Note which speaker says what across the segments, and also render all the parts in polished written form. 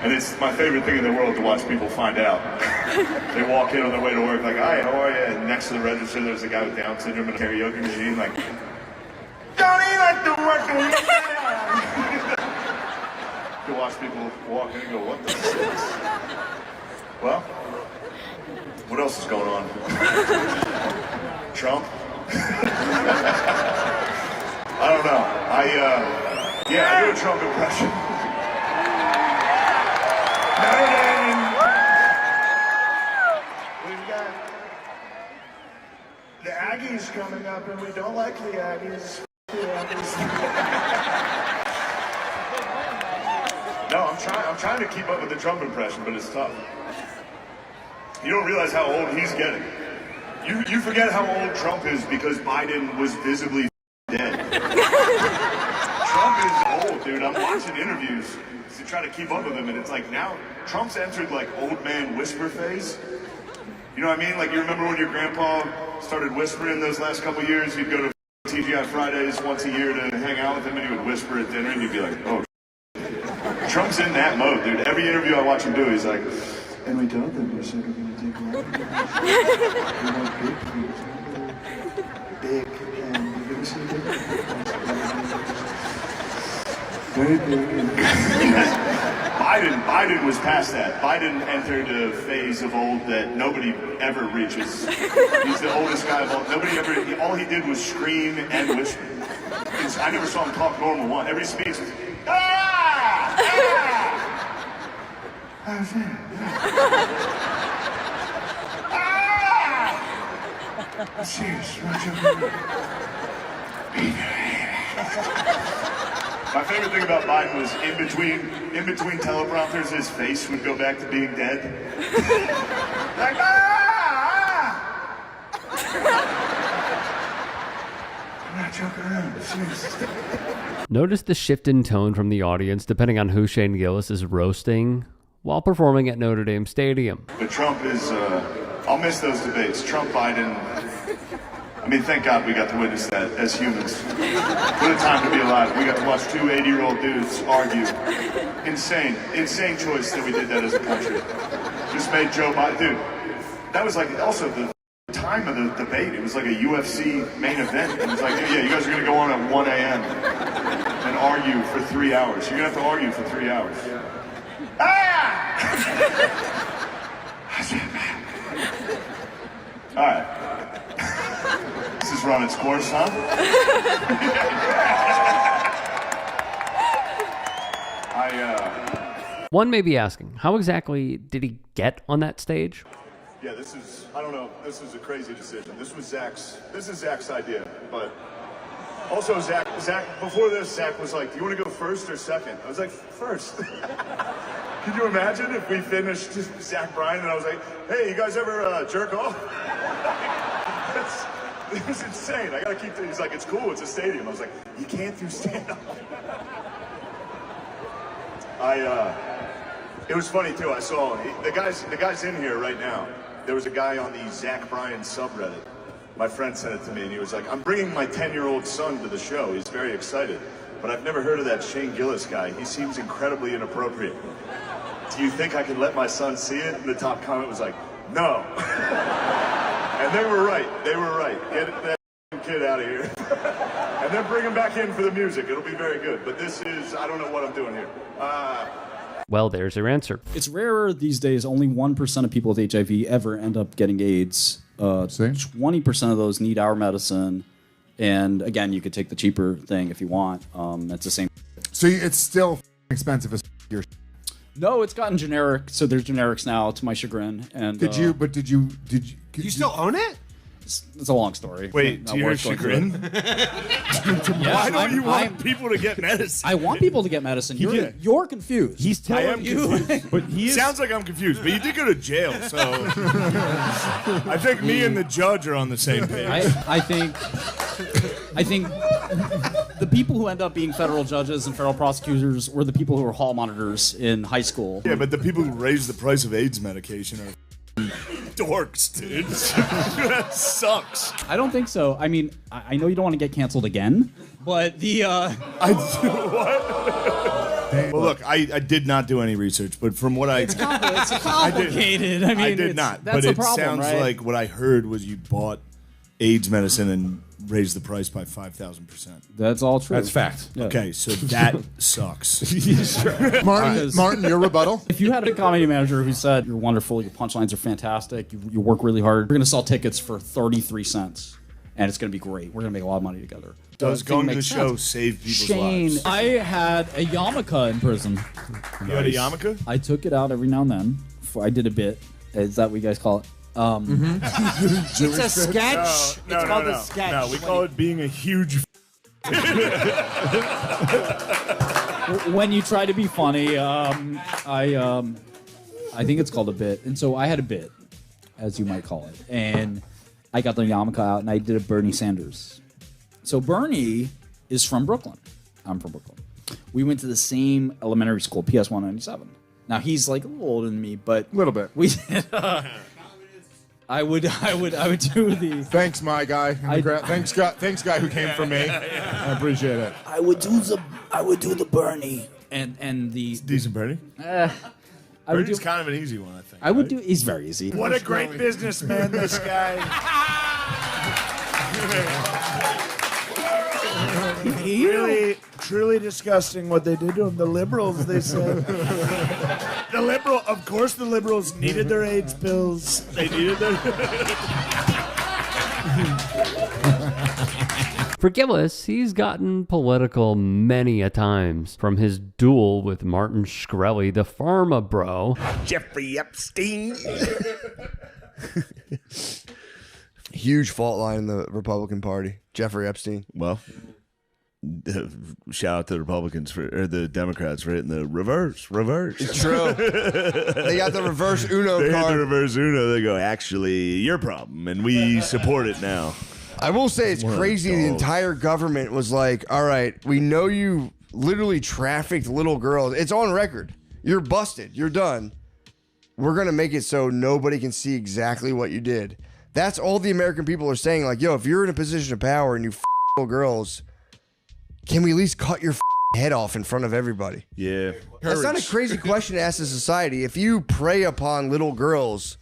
Speaker 1: And it's my favorite thing in the world to watch people find out. They walk in on their way to work like, hi, how are you? And next to the register, there's a guy with Down syndrome in a karaoke machine like, Johnny, like to work the weekend. You watch people walk in and go, what the shit? Well, what else is going on? Trump? I don't know. I do a Trump impression. Notre Dame. We've got the Aggies coming up, and we don't like the Aggies. No, I'm trying to keep up with the Trump impression, but it's tough. You don't realize how old he's getting. You forget how old Trump is because Biden was visibly dead. Trump is old, dude. I'm watching interviews to try to keep up with him, and it's like now Trump's entered like old man whisper phase. You know what I mean? Like you remember when your grandpa started whispering those last couple years? You'd go to TGI Fridays once a year to hang out with him, and he would whisper at dinner, and you'd be like, oh. Trump's in that mode, dude. Every interview I watch him do, he's like, and we told them you said we're going to take long. Big, and you're going to see big. Very big. Biden was past that. Biden entered a phase of old that nobody ever reaches. He's the oldest guy of all. All he did was scream and whisper. I never saw him talk normal once. Every speech was, ah! Ah! Ah! Serious, my favorite thing about Biden was in between teleprompters, his face would go back to being dead. Like, ah! I'm not joking around, seriously.
Speaker 2: Notice the shift in tone from the audience depending on who Shane Gillis is roasting while performing at Notre Dame Stadium.
Speaker 1: But Trump is, I'll miss those debates. Trump, Biden, I mean, thank God we got to witness that as humans. What a time to be alive. We got to watch two 80-year-old dudes argue. Insane choice that we did that as a country. Just made Joe Biden, dude, that was like also the time of the debate. It was like a UFC main event. It was like, yeah, you guys are gonna go on at 1 a.m. and argue for 3 hours. You're gonna have to argue for 3 hours. Ah! All right. This has run its course, huh?
Speaker 2: One may be asking, how exactly did he get on that stage?
Speaker 1: Yeah, I don't know, this is a crazy decision. This is Zach's idea, but also Zach, before this, Zach was like, do you want to go first or second? I was like, first. Can you imagine if we finished Zach Bryant and I was like, hey, you guys ever jerk off? It was insane. I gotta keep he's like, it's cool, it's a stadium. I was like, you can't do stand-up. It was funny too, I saw, the guy's in here right now. There was a guy on the Zach Bryant subreddit. My friend sent it to me and he was like, I'm bringing my 10-year-old son to the show. He's very excited. But I've never heard of that Shane Gillis guy. He seems incredibly inappropriate. Do you think I can let my son see it? And the top comment was like, no. And they were right. Get that kid out of here. And then bring him back in for the music. It'll be very good. But this is, I don't know what I'm doing here.
Speaker 2: Well, there's your answer.
Speaker 3: It's rarer these days. Only 1% of people with HIV ever end up getting AIDS. 20% of those need our medicine. And again, you could take the cheaper thing if you want. It's the same.
Speaker 4: So it's still expensive as your.
Speaker 3: No, it's gotten generic. So there's generics now, to my chagrin. And
Speaker 4: did you
Speaker 5: still own it?
Speaker 3: It's a long story.
Speaker 5: Wait, to your chagrin? Why don't you want people to get medicine?
Speaker 3: I want people to get medicine. You're confused.
Speaker 5: He's telling you. But sounds like I'm confused, but you did go to jail, so I think me and the judge are on the same page.
Speaker 3: I think the people who end up being federal judges and federal prosecutors were the people who were hall monitors in high school.
Speaker 5: Yeah, but the people who raised the price of AIDS medication are dorks, dude. That sucks.
Speaker 3: I don't think so. I mean, I know you don't want to get canceled again, but the
Speaker 5: what? Well, look, I did not do any research, but from what
Speaker 3: It's complicated. I mean,
Speaker 5: I did not.
Speaker 3: That's
Speaker 5: But
Speaker 3: a
Speaker 5: it
Speaker 3: problem,
Speaker 5: sounds
Speaker 3: right?
Speaker 5: like what I heard was you bought AIDS medicine and raised the price by 5,000%.
Speaker 3: That's all true.
Speaker 4: That's fact.
Speaker 3: Yeah.
Speaker 5: Okay, so that sucks.
Speaker 4: Martin, your rebuttal?
Speaker 3: If you had a comedy manager who said, you're wonderful, your punchlines are fantastic, you work really hard, we're going to sell tickets for 33 cents, and it's going to be great. We're going to make a lot of money together.
Speaker 5: Does going to the
Speaker 3: make
Speaker 5: show
Speaker 3: sense.
Speaker 5: save people's
Speaker 3: Shane,
Speaker 5: lives?
Speaker 3: I had a yarmulke in prison.
Speaker 5: You had a yarmulke?
Speaker 3: I took it out every now and then. I did a bit. Is that what you guys call it?
Speaker 6: It's a sketch.
Speaker 5: No,
Speaker 6: It's called a sketch.
Speaker 5: No, we call it being a huge.
Speaker 3: When you try to be funny, I think it's called a bit. And so I had a bit, as you might call it. And I got the yarmulke out and I did a Bernie Sanders. So Bernie is from Brooklyn. I'm from Brooklyn. We went to the same elementary school, PS 197. Now he's like a little older than me, but
Speaker 4: A little bit.
Speaker 3: we did. I would do the.
Speaker 4: Thanks, my guy. Thanks, guy who came from me. I appreciate it.
Speaker 3: I would do the Bernie and the.
Speaker 5: Decent, Bernie.
Speaker 3: I would do.
Speaker 5: Bernie's kind of an easy one, I think.
Speaker 3: I would do. He's very easy.
Speaker 5: What a great businessman, this guy.
Speaker 6: Really, truly disgusting what they did to him. The liberals, they said.
Speaker 5: Of course the liberals needed their AIDS pills. They needed their...
Speaker 2: For Gillis, he's gotten political many a times, from his duel with Martin Shkreli, the Pharma bro.
Speaker 5: Jeffrey Epstein.
Speaker 7: Huge fault line in the Republican Party. Jeffrey Epstein.
Speaker 1: Well, shout out to the Republicans or the Democrats for hitting the reverse.
Speaker 7: It's true. They got the reverse Uno
Speaker 1: They hit the
Speaker 7: card.
Speaker 1: reverse Uno. They go, actually, your problem, and we support it now.
Speaker 7: I will say it's
Speaker 1: What a
Speaker 7: crazy. The
Speaker 1: dog.
Speaker 7: entire government was like, all right, we know you literally trafficked little girls. It's on record. You're busted. You're done. We're going to make it so nobody can see exactly what you did. That's all the American people are saying. Like, yo, if you're in a position of power and you little girls, can we at least cut your head off in front of everybody?
Speaker 1: Yeah.
Speaker 7: That's not a crazy question to ask a society. If you prey upon little girls,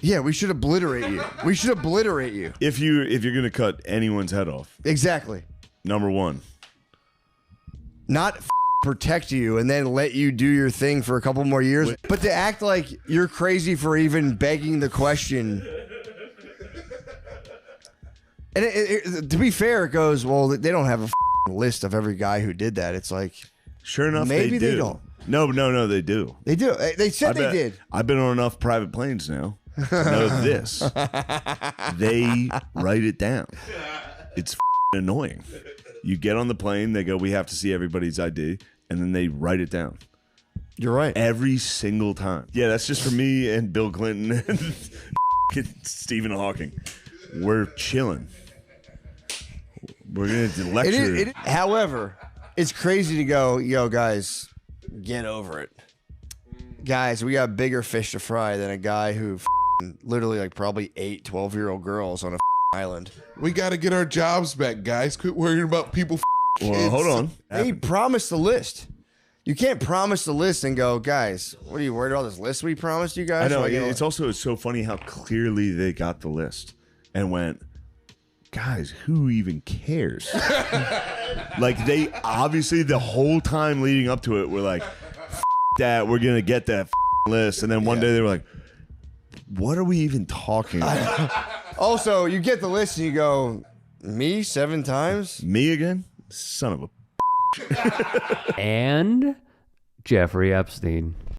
Speaker 7: yeah, we should obliterate you. We should obliterate you.
Speaker 1: If you're gonna cut anyone's head off,
Speaker 7: Exactly.
Speaker 1: number one,
Speaker 7: Not protect you and then let you do your thing for a couple more years, but to act like you're crazy for even begging the question. And to be fair, it goes, well, they don't have a list of every guy who did that. It's like,
Speaker 1: sure enough,
Speaker 7: maybe
Speaker 1: they do.
Speaker 7: they don't.
Speaker 1: No, they do.
Speaker 7: They do. They said they
Speaker 1: bet-
Speaker 7: did.
Speaker 1: I've been on enough private planes now to know this. They write it down. It's annoying. You get on the plane, they go, we have to see everybody's ID, and then they write it down.
Speaker 7: You're right.
Speaker 1: Every single time. Yeah, that's just for me and Bill Clinton and Stephen Hawking. We're chilling. We're going to lecture.
Speaker 7: However, it's crazy to go, yo, guys, get over it. Guys, we got bigger fish to fry than a guy who literally like probably 8 12-year-old girls on a island.
Speaker 8: We got to get our jobs back, guys. Quit worrying about people.
Speaker 1: Well, hold on.
Speaker 7: They promised the list. You can't promise the list and go, guys, what are you worried about this list we promised you guys?
Speaker 1: I know.
Speaker 7: Like,
Speaker 1: It's also so funny how clearly they got the list and went, guys, who even cares? Like, they obviously the whole time leading up to it were like, that, we're going to get that list. And then one day they were like, what are we even talking about?
Speaker 7: Also, you get the list and you go, me 7 times?
Speaker 1: Me again? Son of a...
Speaker 2: And Jeffrey Epstein.